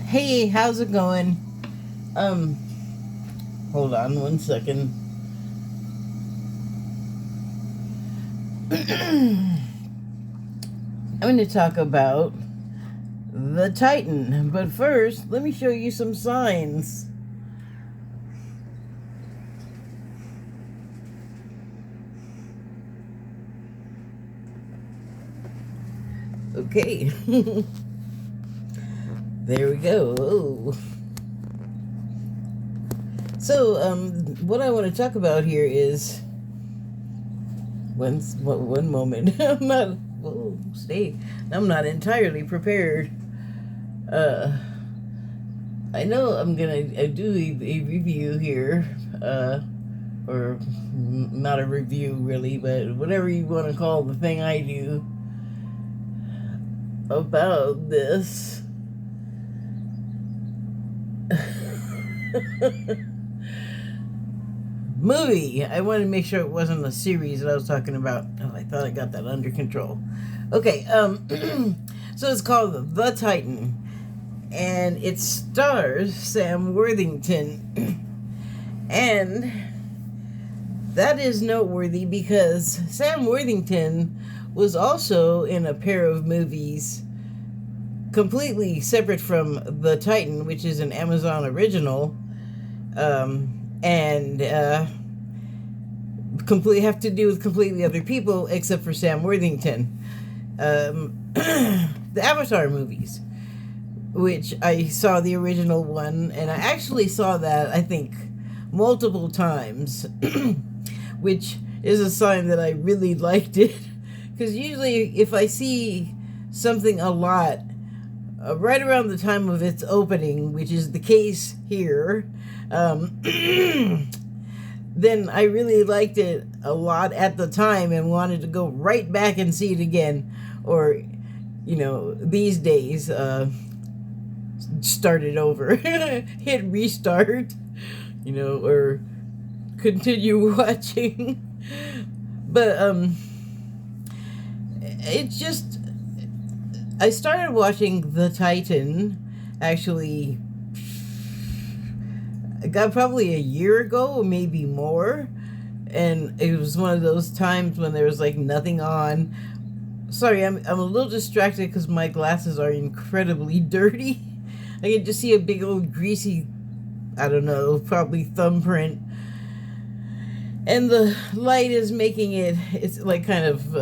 Hey, how's it going? Um, Hold on one second. I'm going to talk about the Titan, but first, let me show you some signs. Okay. There we go. Oh. So, what I want to talk about here is one moment. I'm not entirely prepared. I know I'm gonna do a review here, or not a review really, but whatever you want to call the thing I do about this. Movie. I wanted to make sure it wasn't a series that I was talking about. Oh, I thought I got that under control. Okay, so it's called The Titan, and it stars Sam Worthington, and that is noteworthy because Sam Worthington was also in a pair of movies completely separate from The Titan, which is an Amazon original, and have to do with completely other people except for Sam Worthington. The Avatar movies, which I saw the original one, and I actually saw that, I think, multiple times, which is a sign that I really liked it, because usually if I see something a lot, right around the time of its opening, which is the case here, then I really liked it a lot at the time and wanted to go right back and see it again. Or, these days, start it over. Hit restart, or continue watching. But, it's just, I started watching The Titan, actually, I got probably a year ago, or maybe more, and it was one of those times when there was like nothing on. Sorry, I'm a little distracted because my glasses are incredibly dirty. I can just see a big old greasy, I don't know, probably thumbprint, and the light is making it's like kind of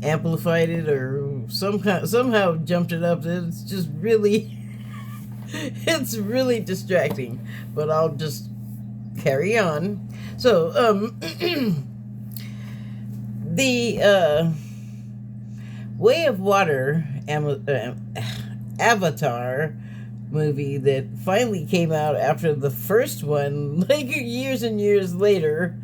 amplified it or somehow jumped it up. It's just really it's really distracting, but I'll just carry on. So, the Way of Water Avatar movie that finally came out after the first one, like years and years later,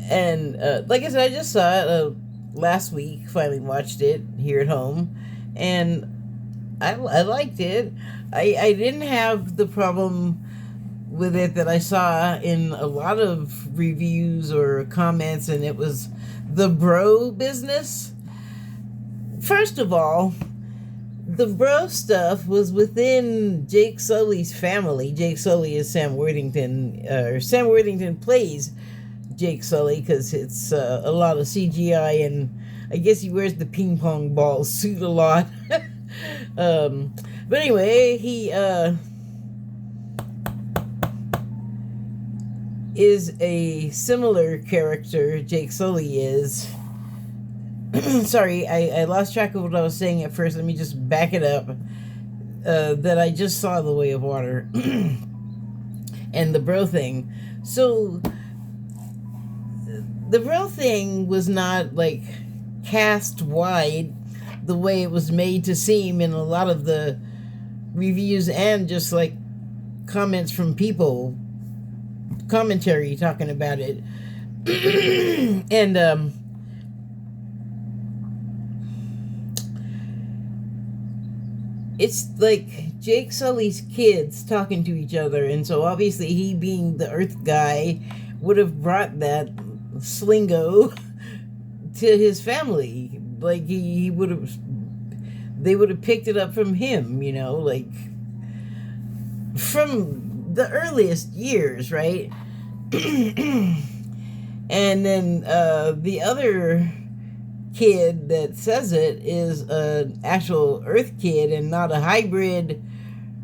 and like I said, I just saw it last week. Finally watched it here at home, and I liked it. I didn't have the problem with it that I saw in a lot of reviews or comments, and it was the bro business. First of all, the bro stuff was within Jake Sully's family. Jake Sully is Sam Worthington, or Sam Worthington plays Jake Sully because it's a lot of CGI, and I guess he wears the ping pong ball suit a lot. But anyway, he is a similar character, Jake Sully is. Sorry, I lost track of what I was saying at first. Let me just back it up. That I just saw The Way of Water and the bro thing. So the bro thing was not like cast wide the way it was made to seem in a lot of the reviews and just like comments from people, commentary talking about it. And it's like Jake Sully's kids talking to each other, and so obviously he, being the Earth guy, would have brought that slingo to his family. Like he would have they would have picked it up from him, you know, like from the earliest years, right? And then the other kid that says it is an actual Earth kid and not a hybrid,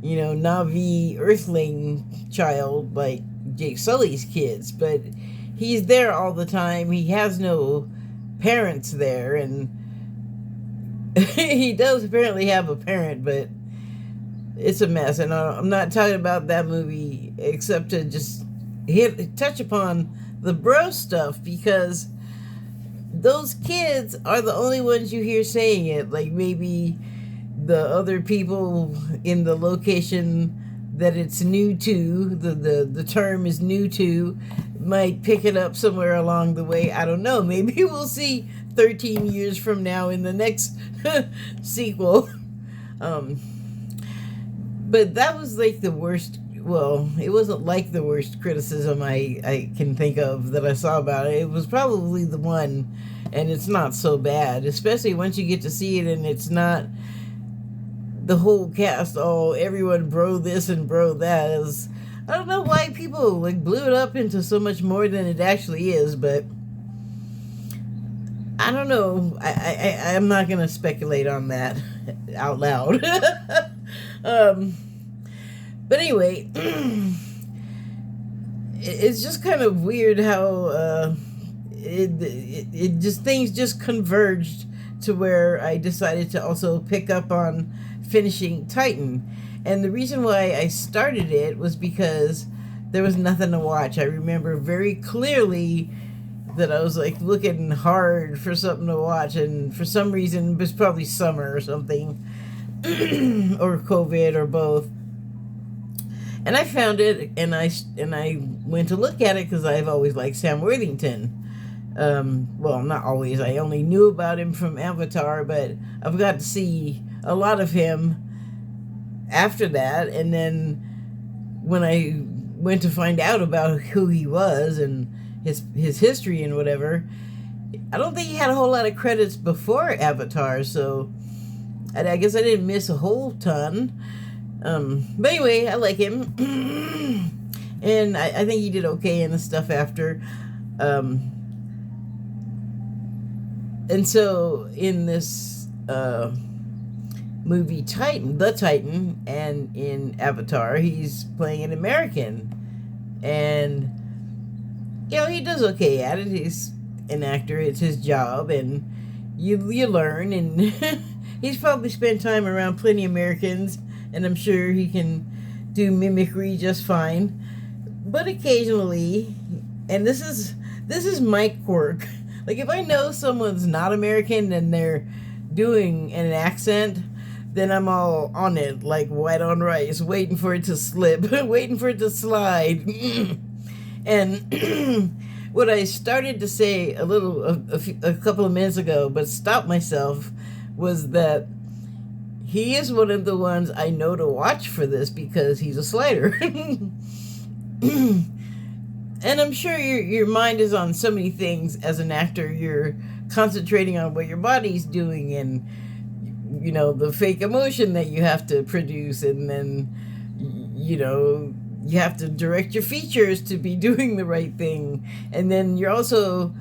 you know, Na'vi Earthling child like Jake Sully's kids. But he's there all the time. He has no parents there, and he does apparently have a parent, but it's a mess. And I'm not talking about that movie except to just touch upon the bro stuff, because those kids are the only ones you hear saying it. Like maybe the other people in the location that it's new to, the term is new to, might pick it up somewhere along the way. I don't know. Maybe we'll see 13 years from now in the next sequel. But that was like the worst. Well, it wasn't like the worst criticism I can think of that I saw about it. It was probably the one, and it's not so bad, especially once you get to see it and it's not the whole cast, everyone bro this and bro that. I don't know why people like blew it up into so much more than it actually is, but I don't know. I'm not going to speculate on that out loud. But anyway, it's just kind of weird how it just things just converged to where I decided to also pick up on finishing Titan. And the reason why I started it was because there was nothing to watch. I remember very clearly that I was like looking hard for something to watch, and for some reason it was probably summer or something or COVID or both. And I found it, and I went to look at it because I've always liked Sam Worthington. Well, not always. I only knew about him from Avatar, but I've got to see a lot of him after that. And then when I went to find out about who he was and his history and whatever, I don't think he had a whole lot of credits before Avatar, so I guess I didn't miss a whole ton. But anyway, I like him. And I think he did okay in the stuff after. And so in this movie Titan, The Titan, and in Avatar, he's playing an American. And, you know, he does okay at it. He's an actor. It's his job. And you learn. And he's probably spent time around plenty of Americans, and I'm sure he can do mimicry just fine. But occasionally, and this is my quirk, like if I know someone's not American and they're doing an accent, then I'm all on it, like white on rice, waiting for it to slip, waiting for it to slide. And what I started to say a couple of minutes ago, but stopped myself, was that he is one of the ones I know to watch for this because he's a slider. And I'm sure your mind is on so many things as an actor. You're concentrating on what your body's doing and, you know, the fake emotion that you have to produce. And then, you know, you have to direct your features to be doing the right thing. And then you're also,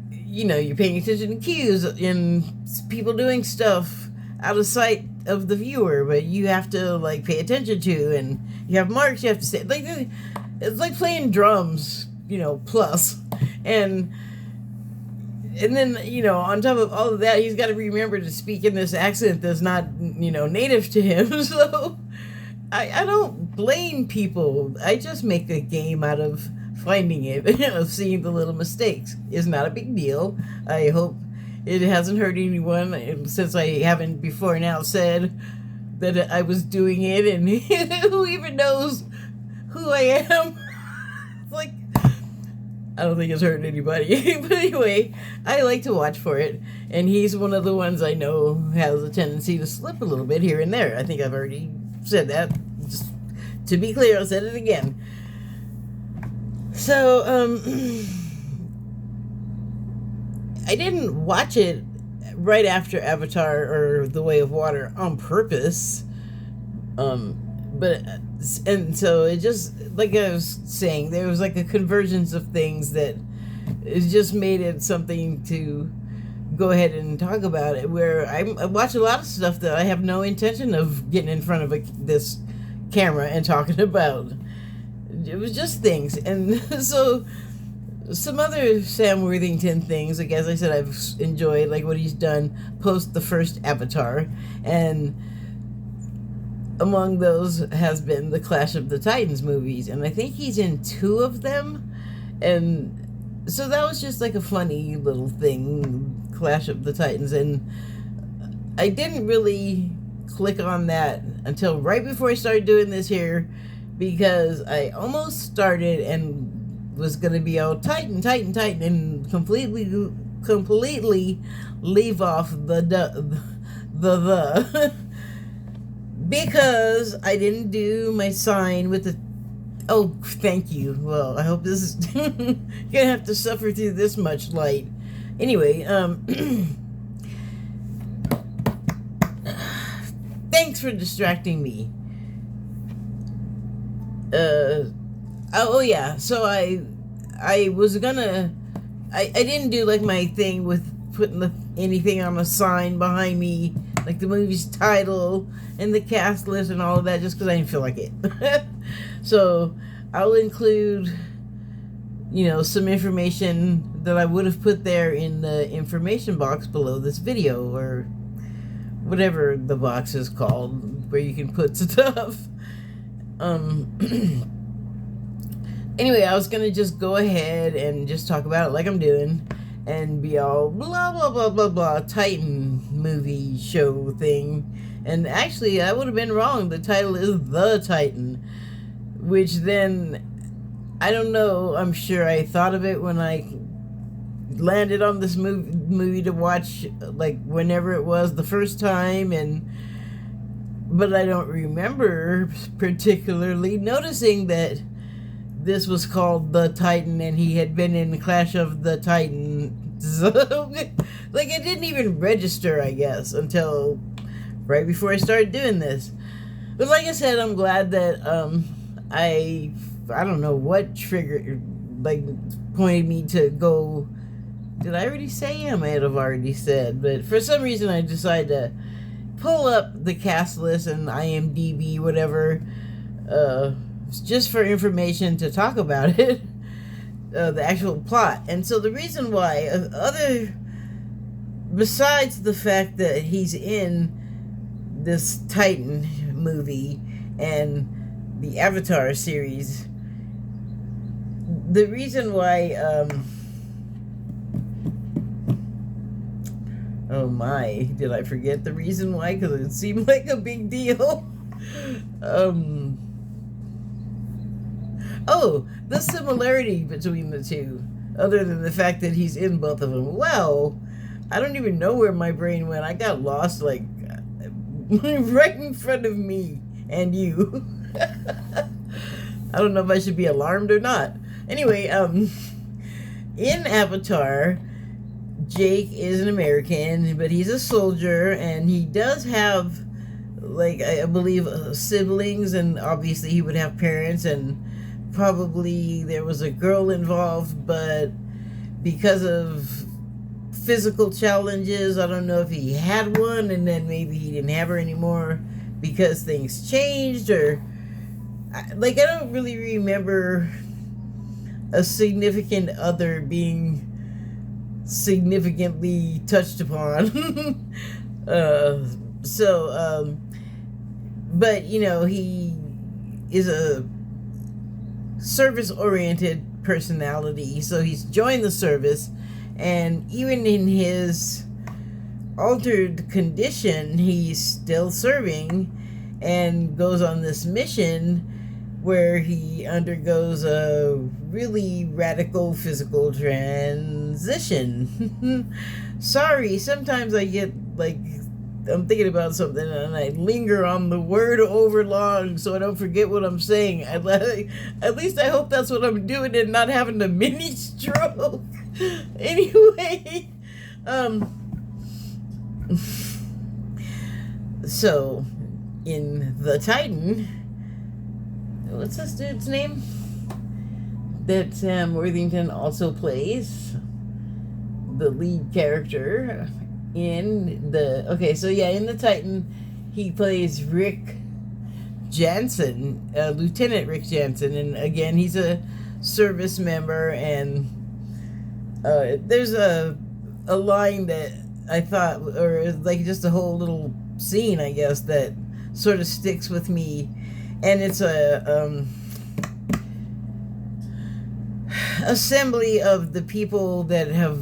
you know, you're paying attention to cues and people doing stuff out of sight of the viewer, but you have to like pay attention to, and you have marks you have to say. Like it's like playing drums, you know, plus. And then, you know, on top of all of that, he's got to remember to speak in this accent that's not, you know, native to him. So I don't blame people. I just make a game out of finding it, of seeing the little mistakes. It's not a big deal. I hope it hasn't hurt anyone, since I haven't before now said that I was doing it, and who even knows who I am? Like, I don't think it's hurting anybody. But anyway, I like to watch for it, and he's one of the ones I know has a tendency to slip a little bit here and there. I think I've already said that. Just to be clear, I'll say it again. So, I didn't watch it right after Avatar or The Way of Water on purpose. But and so it just, like I was saying, there was like a convergence of things that it just made it something to go ahead and talk about it, where I watch a lot of stuff that I have no intention of getting in front of this camera and talking about. It was just things. And so some other Sam Worthington things, like as I said, I've enjoyed, like what he's done post the first Avatar, and among those has been the Clash of the Titans movies, and I think he's in 2 of them. And so that was just like a funny little thing, Clash of the Titans, and I didn't really click on that until right before I started doing this here, because I almost started and was going to be all Titan, and completely leave off the because I didn't do my sign with the... Oh, thank you. Well, I hope this is... You're going to have to suffer through this much light. Anyway, thanks for distracting me. Oh yeah, so I was gonna... I didn't do like my thing with putting anything on a sign behind me, like the movie's title and the cast list and all of that, just because I didn't feel like it. So I'll include, some information that I would have put there in the information box below this video, or whatever the box is called, where you can put stuff. Anyway, I was gonna just go ahead and just talk about it like I'm doing, and be all blah blah blah blah blah Titan movie show thing. And actually, I would have been wrong. The title is The Titan, which then, I don't know, I'm sure I thought of it when I landed on this movie to watch, like whenever it was the first time, but I don't remember particularly noticing that this was called The Titan and he had been in Clash of the Titans. So, like, it didn't even register, I guess, until right before I started doing this. But like I said, I'm glad that I don't know what triggered, like, pointed me to go... Did I already say? I might have already said, but for some reason I decided to pull up the cast list and IMDb, whatever, just for information to talk about it, the actual plot. And so the reason why, besides the fact that he's in this Titan movie and the Avatar series, the reason why, oh my, did I forget the reason why? Because it seemed like a big deal. Oh, the similarity between the two, other than the fact that he's in both of them. Well, I don't even know where my brain went. I got lost, like, right in front of me and you. I don't know if I should be alarmed or not. Anyway, in Avatar, Jake is an American, but he's a soldier, and he does have, like, I believe, siblings, and obviously he would have parents, and probably there was a girl involved, but because of physical challenges, I don't know if he had one, and then maybe he didn't have her anymore because things changed, or, like, I don't really remember a significant other being significantly touched upon. But he is a service-oriented personality, so he's joined the service, and even in his altered condition, he's still serving and goes on this mission where he undergoes a really radical physical transition. Sorry, sometimes I get, like, I'm thinking about something and I linger on the word over long so I don't forget what I'm saying. At least I hope that's what I'm doing and not having a mini stroke. Anyway, So, in the Titan, what's this dude's name that Sam Worthington also plays? The lead character in the... Okay, so yeah, in the Titan, he plays Rick Jansen, Lieutenant Rick Jansen, and again, he's a service member, and there's a line that I thought, or like just a whole little scene, I guess, that sort of sticks with me, and it's a assembly of the people that have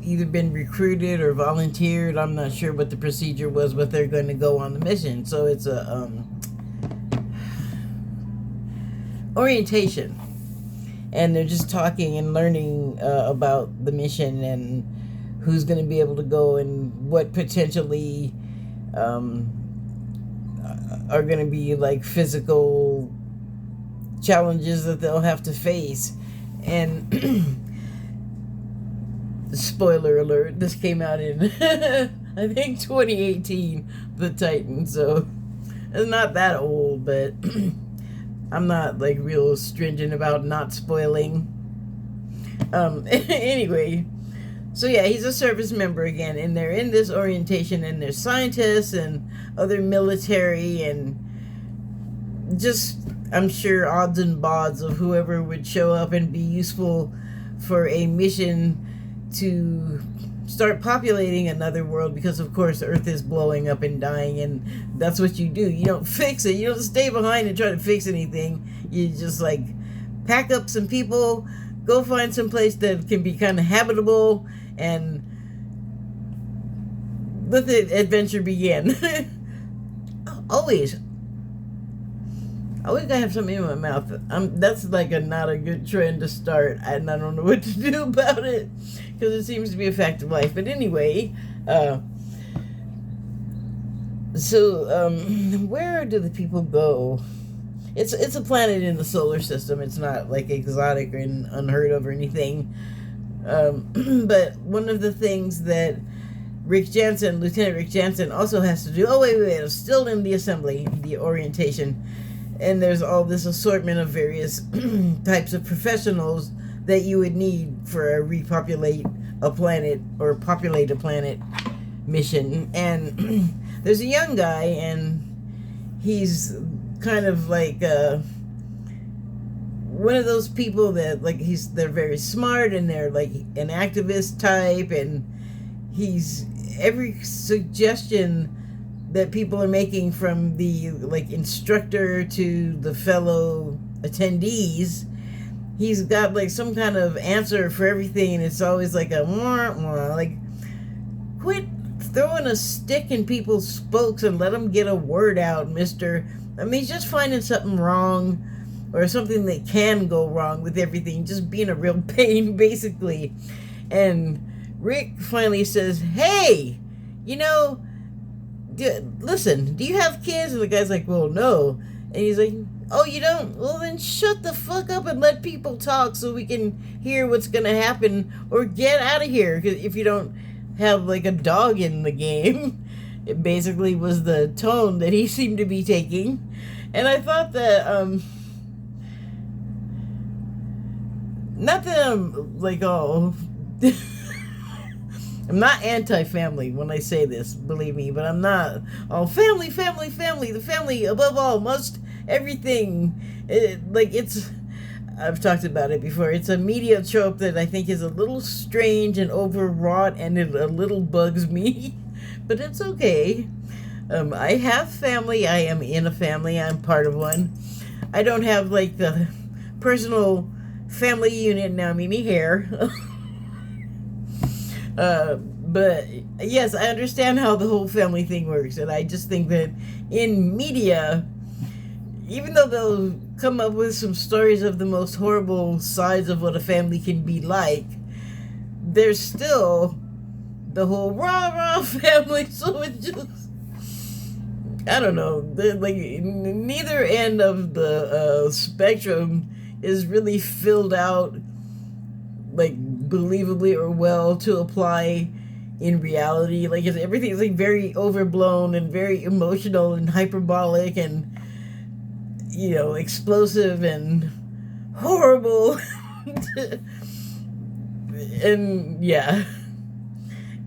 either been recruited or volunteered. I'm not sure what the procedure was, but they're going to go on the mission. So it's a orientation, and they're just talking and learning about the mission and who's going to be able to go and what potentially are going to be like physical challenges that they'll have to face. And spoiler alert, this came out in I think 2018, the Titan, so it's not that old, but I'm not like real stringent about not spoiling. Anyway, so yeah, he's a service member again, and they're in this orientation, and there's scientists and other military, and just, I'm sure, odds and bods of whoever would show up and be useful for a mission to start populating another world, because of course Earth is blowing up and dying, and that's what you do. You don't fix it. You don't stay behind and try to fix anything. You just like pack up some people, go find some place that can be kind of habitable, and let the adventure begin. Always gotta have something in my mouth. That's like not a good trend to start, and I don't know what to do about it, because it seems to be a fact of life. But anyway, where do the people go? It's a planet in the solar system. It's not like exotic or unheard of or anything. But one of the things that Lieutenant Rick Jansen also has to do... Oh, wait, I'm still in the assembly, the orientation. And there's all this assortment of various types of professionals that you would need for a repopulate a planet or populate a planet mission. And there's a young guy, and he's kind of like one of those people that like they're very smart, and they're like an activist type, and he's every suggestion that people are making, from the like instructor to the fellow attendees, he's got like some kind of answer for everything, and it's always like a like, quit throwing a stick in people's spokes and let them get a word out, mister. I mean, just finding something wrong or something that can go wrong with everything, just being a real pain, basically. And Rick finally says, hey, listen, do you have kids? And the guy's like, well, no. And he's like, oh, you don't? Well, then shut the fuck up and let people talk so we can hear what's going to happen, or get out of here, because if you don't have like a dog in the game. It basically was the tone that he seemed to be taking. And I thought that, not that I'm like, oh, I'm not anti-family when I say this, believe me, but I'm not, oh, family, the family above all, must everything. I've talked about it before. It's a media trope that I think is a little strange and overwrought, and it a little bugs me, but it's okay. I have family. I am in a family. I'm part of one. I don't have like the personal family unit Naomi here. But yes, I understand how the whole family thing works, and I just think that in media, even though they'll come up with some stories of the most horrible sides of what a family can be like, there's still the whole rah-rah family, so it just, I don't know, like, neither end of the spectrum is really filled out, like, believably or well to apply in reality. Like, everything is like very overblown and very emotional and hyperbolic and, explosive and horrible. And yeah.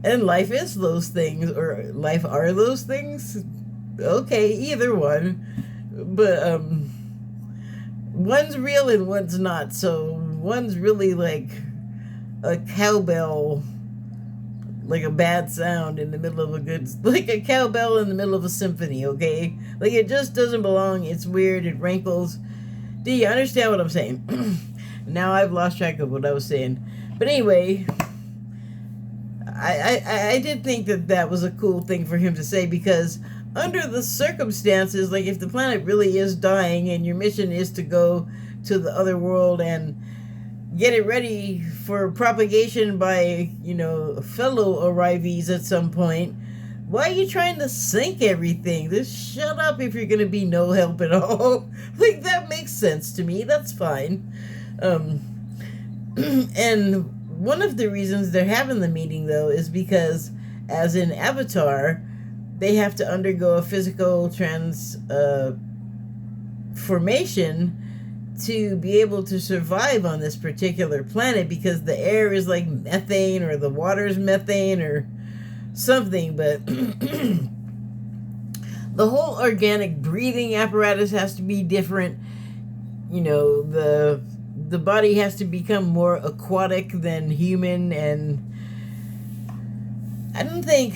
And life is those things, or life are those things. Okay, either one. But one's real and one's not. So one's really like a cowbell, like a bad sound in the middle of like a cowbell in the middle of a symphony, okay? Like, it just doesn't belong. It's weird. It rankles. Do you understand what I'm saying? Now I've lost track of what I was saying. But anyway, I did think that was a cool thing for him to say, because under the circumstances, like, if the planet really is dying and your mission is to go to the other world and get it ready for propagation by, fellow arrivees at some point, why are you trying to sink everything? Just shut up if you're going to be no help at all. Like, that makes sense to me. That's fine. And one of the reasons they're having the meeting, though, is because, as in Avatar, they have to undergo a physical transformation to be able to survive on this particular planet, because the air is like methane, or the water is methane, or something. But the whole organic breathing apparatus has to be different. The body has to become more aquatic than human. And I don't think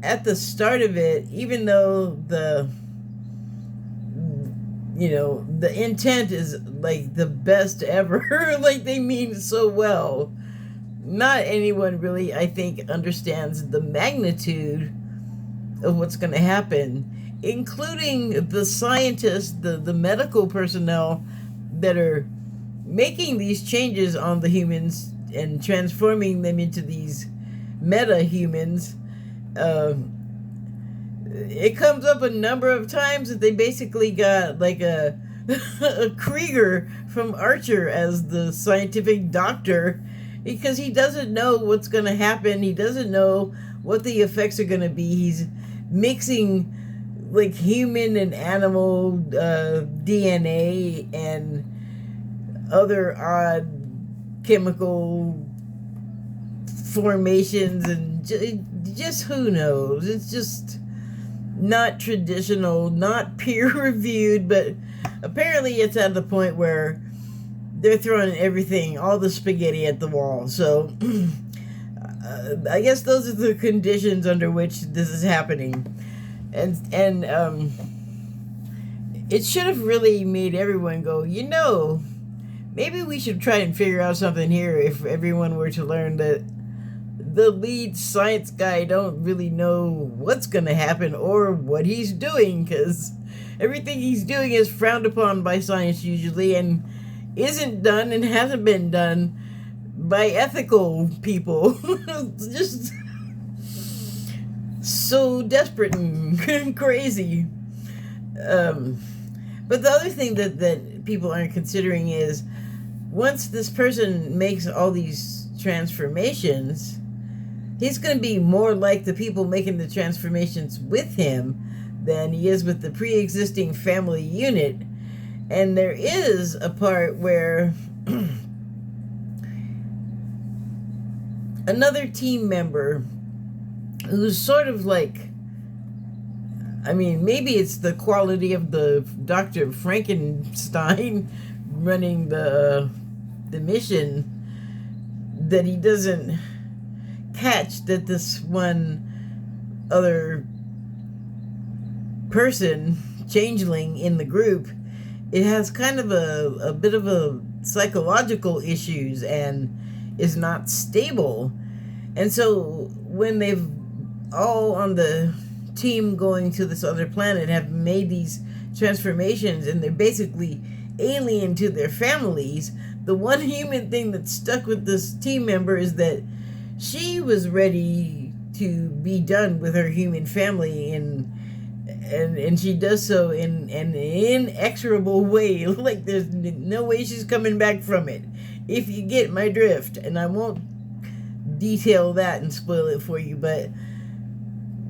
at the start of it, even though the intent is like the best ever, like, they mean so well, not anyone really, I think, understands the magnitude of what's going to happen, including the scientists, the medical personnel that are making these changes on the humans and transforming them into these meta-humans. It comes up a number of times that they basically got like a Krieger from Archer as the scientific doctor, because he doesn't know what's going to happen. He doesn't know what the effects are going to be. He's mixing like human and animal DNA and other odd chemical formations, and just who knows. It's just not traditional, not peer-reviewed, but apparently it's at the point where they're throwing everything, all the spaghetti at the wall. So I guess those are the conditions under which this is happening. And it should have really made everyone go, maybe we should try and figure out something here, if everyone were to learn that the lead science guy don't really know what's going to happen or what he's doing, because everything he's doing is frowned upon by science usually, and isn't done and hasn't been done by ethical people. Just so desperate and crazy. But the other thing that people aren't considering is, once this person makes all these transformations, he's going to be more like the people making the transformations with him than he is with the pre-existing family unit. And there is a part where another team member, who's sort of like, maybe it's the quality of the Dr. Frankenstein running the mission, that he doesn't catch that this one other person, changeling in the group, it has kind of a bit of a psychological issues and is not stable. And so when they've all on the team going to this other planet have made these transformations, and they're basically alien to their families, the one human thing that's stuck with this team member is that she was ready to be done with her human family, and she does so in an inexorable way. Like, there's no way she's coming back from it, if you get my drift. And I won't detail that and spoil it for you, but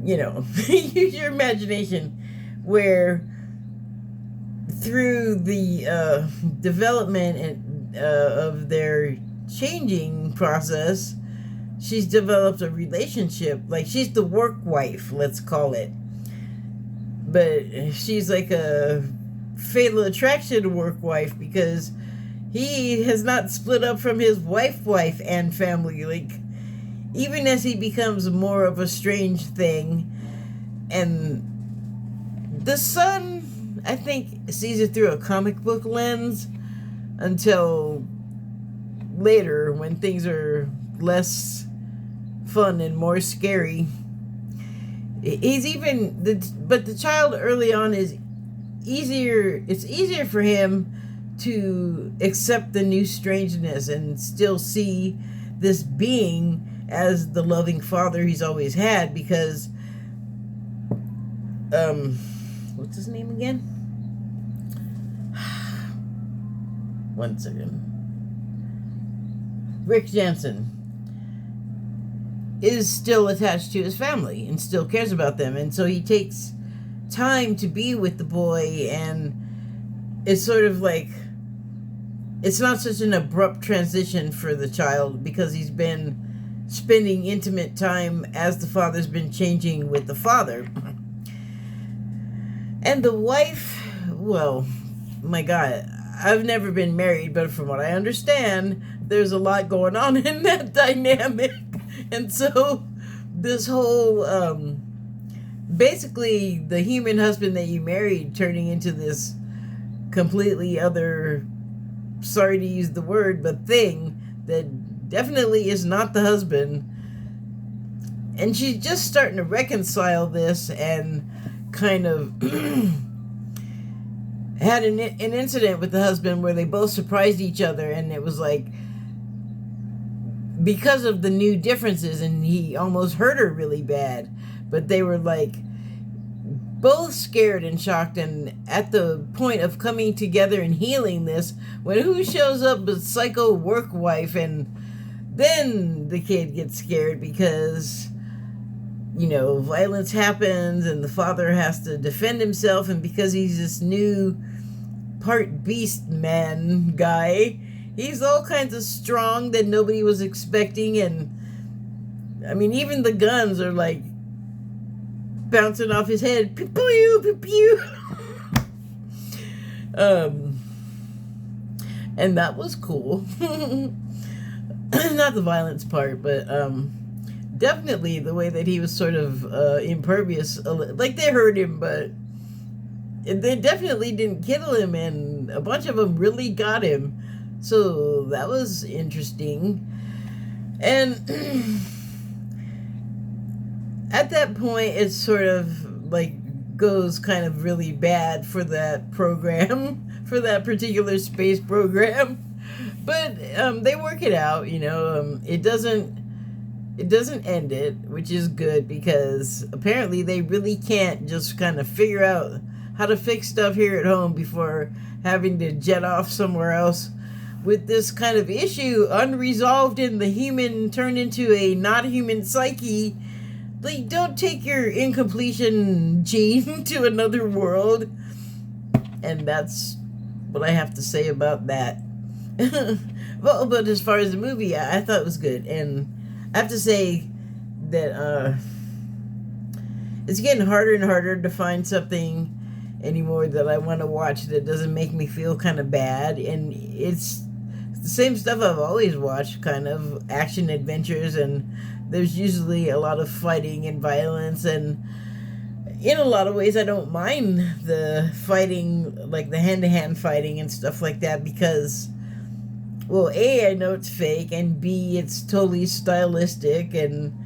use your imagination, where through the development of their changing process, she's developed a relationship. Like, she's the work wife, let's call it, but she's like a fatal attraction work wife, because he has not split up from his wife and family. Like, even as he becomes more of a strange thing, and the son, I think, sees it through a comic book lens until later, when things are less fun and more scary. But the child early on is easier. It's easier for him to accept the new strangeness and still see this being as the loving father he's always had, because what's his name again? One second. Rick Jansen is still attached to his family and still cares about them, and so he takes time to be with the boy, and it's sort of like, it's not such an abrupt transition for the child, because he's been spending intimate time as the father's been changing with the father. And the wife, well, my God, I've never been married, but from what I understand, there's a lot going on in that dynamic. And so this whole, basically the human husband that you married turning into this completely other, sorry to use the word, but thing that definitely is not the husband. And she's just starting to reconcile this, and kind of had an incident with the husband where they both surprised each other, and it was like, because of the new differences, and he almost hurt her really bad, but they were like both scared and shocked, and at the point of coming together and healing this, when who shows up but psycho work wife. And then the kid gets scared because violence happens, and the father has to defend himself, and because he's this new part beast man guy, he's all kinds of strong that nobody was expecting. And I mean, even the guns are like bouncing off his head. Pew pew pew pew. And that was cool. Not the violence part, but definitely the way that he was sort of impervious. Like, they hurt him, but they definitely didn't kill him, and a bunch of them really got him. So that was interesting. And at that point, it sort of like goes kind of really bad for that program, for that particular space program. But they work it out, it doesn't end it, which is good, because apparently they really can't just kind of figure out how to fix stuff here at home before having to jet off somewhere else with this kind of issue unresolved in the human turned into a not human psyche. Like, don't take your incompletion gene to another world. And that's what I have to say about that. Well, but as far as the movie, I thought it was good. And I have to say that it's getting harder and harder to find something anymore that I want to watch that doesn't make me feel kind of bad. And it's the same stuff I've always watched, kind of action adventures, and there's usually a lot of fighting and violence, and in a lot of ways I don't mind the fighting, like the hand-to-hand fighting and stuff like that, because, well, A, I know it's fake, and B, it's totally stylistic, and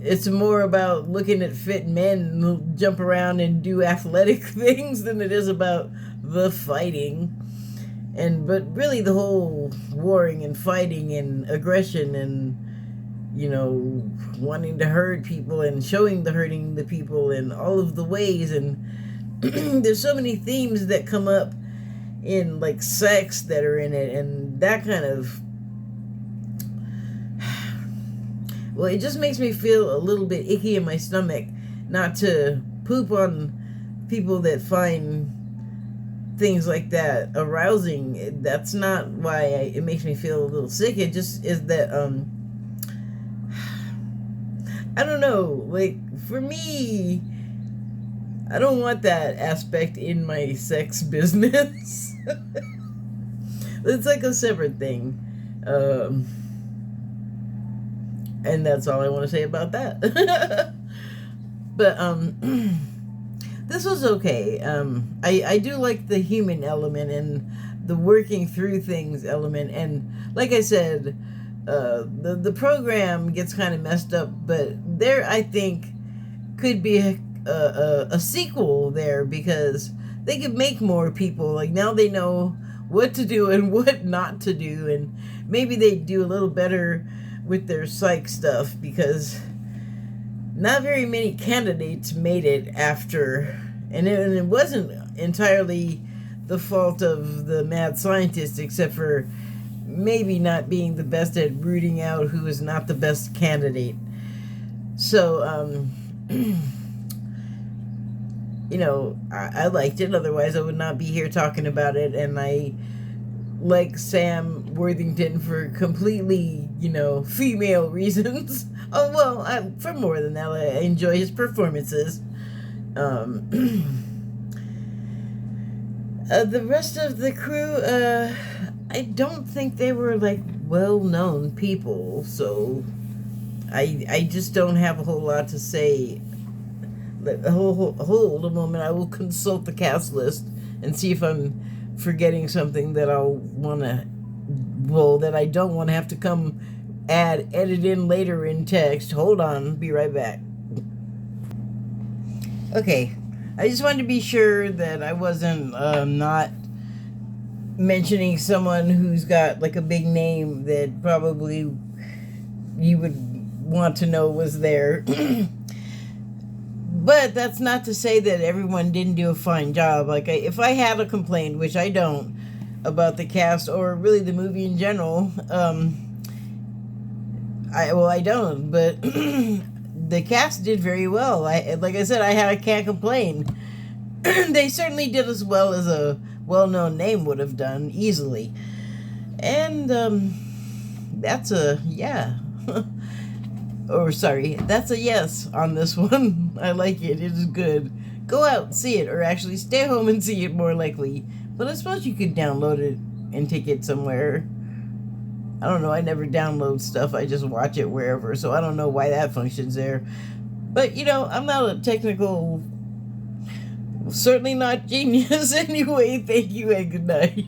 it's more about looking at fit men who jump around and do athletic things than it is about the fighting. But really the whole warring and fighting and aggression and, wanting to hurt people and showing the hurting the people and all of the ways. And there's so many themes that come up in, like, sex that are in it, and that kind of well, it just makes me feel a little bit icky in my stomach not to poop on people that find things like that arousing. That's not why it makes me feel a little sick. It just is that I don't know, like, for me, I don't want that aspect in my sex business. It's like a separate thing. And that's all I want to say about that. But this was okay. I do like the human element and the working through things element, and like I said, the program gets kind of messed up, but there, I think, could be a sequel there, because they could make more people, like, now they know what to do and what not to do, and maybe they do a little better with their psych stuff, because not very many candidates made it after, and it wasn't entirely the fault of the mad scientist, except for maybe not being the best at rooting out who is not the best candidate. So, you know, I liked it, otherwise I would not be here talking about it, and I like Sam Worthington for completely, you know, female reasons. Oh, well, for more than that, I enjoy his performances. The rest of the crew, I don't think they were, like, well-known people, so I just don't have a whole lot to say. Hold a moment, I will consult the cast list and see if I'm forgetting something that I'll want to, well, that I don't want to have to come edit in later in text. Hold on, be right back. Okay, I just wanted to be sure that I wasn't not mentioning someone who's got, like, a big name that probably you would want to know was there. But that's not to say that everyone didn't do a fine job. Like, if I had a complaint, which I don't, about the cast or really the movie in general, I don't, but the cast did very well. Like I said, I can't complain. They certainly did as well as a well-known name would have done, easily. And that's a yeah. Or, sorry, that's a yes on this one. I like it. It is good. Go out and see it, or actually stay home and see it, more likely. But I suppose you could download it and take it somewhere. I don't know. I never download stuff. I just watch it wherever. So I don't know why that functions there. But, you know, I'm not a technical... Certainly not genius anyway. Thank you and good night.